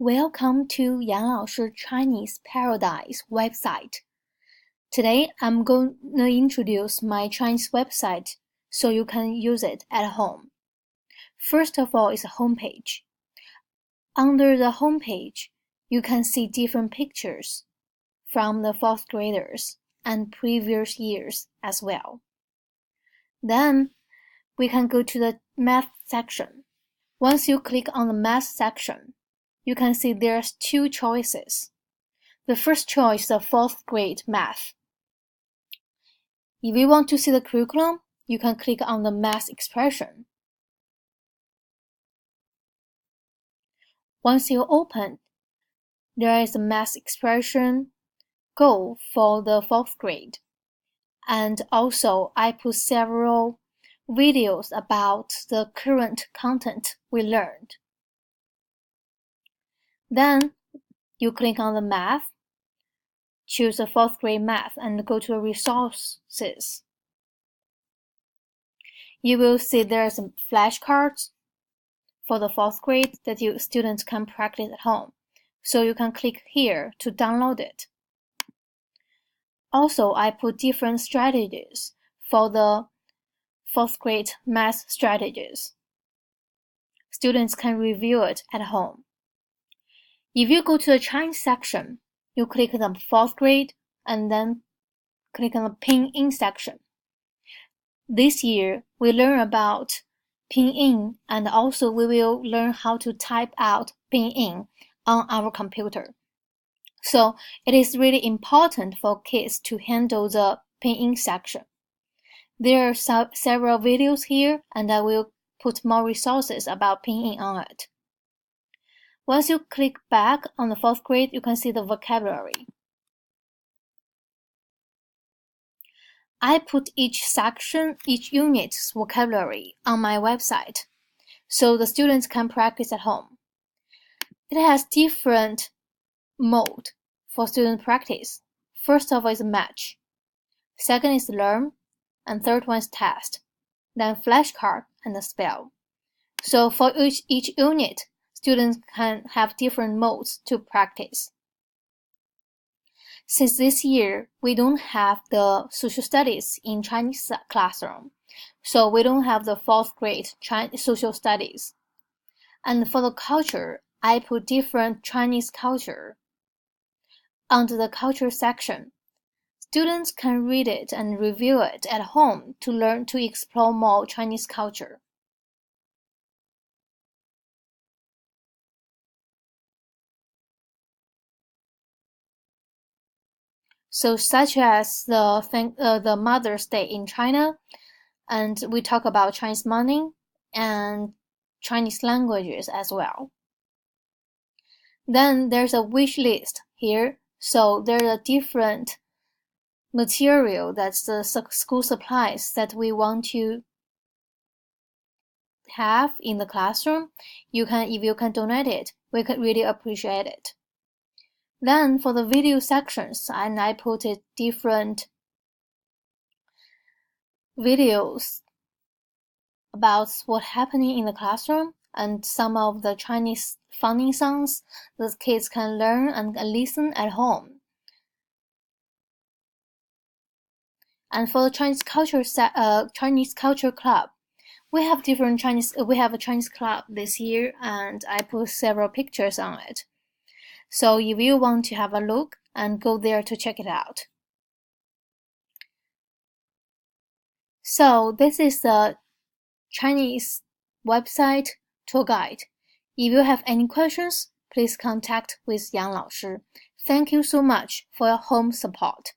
Welcome to Yang 老师 Chinese Paradise website. Today I'm going to introduce my Chinese website so you can use it at home. First of all is a homepage. Under the homepage, you can see different pictures from the fourth graders and previous years as well. Then we can go to the math section. Once you click on the math section, you can see there's two choices. The first choice is the fourth grade math. If you want to see the curriculum, you can click on the math expression. Once you open, there is a math expression goal for the fourth grade. And also, I put several videos about the current content we learned. Then you click on the math, choose the fourth grade math, and go to resources. You will see there's some flashcards for the fourth grade that you students can practice at home. So you can click here to download it. Also, I put different strategies for the fourth grade math strategies. Students can review it at home. If you go to the Chinese section, you click on the fourth grade and then click on the Pinyin section. This year, we learn about Pinyin and also we will learn how to type out Pinyin on our computer. So it is really important for kids to handle the Pinyin section. There are several videos here and I will put more resources about Pinyin on it. Once you click back on the fourth grade, you can see the vocabulary. I put each unit's vocabulary on my website, so the students can practice at home. It has different mode for student practice. First of all is match. Second is learn, and third one is test. Then flashcard and the spell. So for each unit, students can have different modes to practice. Since this year, we don't have the social studies in Chinese classroom, so we don't have the fourth grade social studies. And for the culture, I put different Chinese culture. Under the culture section, students can read it and review it at home to learn to explore more Chinese culture. So such as the Mother's Day in China, and we talk about Chinese money and Chinese languages as well. Then there's a wish list here, so there's a different material that's the school supplies that we want to have in the classroom. If you can donate it, we could really appreciate it. Then for the video sections, and I put it different videos about what's happening in the classroom and some of the Chinese funny songs that kids can learn and listen at home. And for the Chinese culture club, we have a Chinese club this year, and I put several pictures on it. So if you want to have a look and go there to check it out. So this is the Chinese website tour guide. If you have any questions, please contact with Yang 老师. Thank you so much for your home support.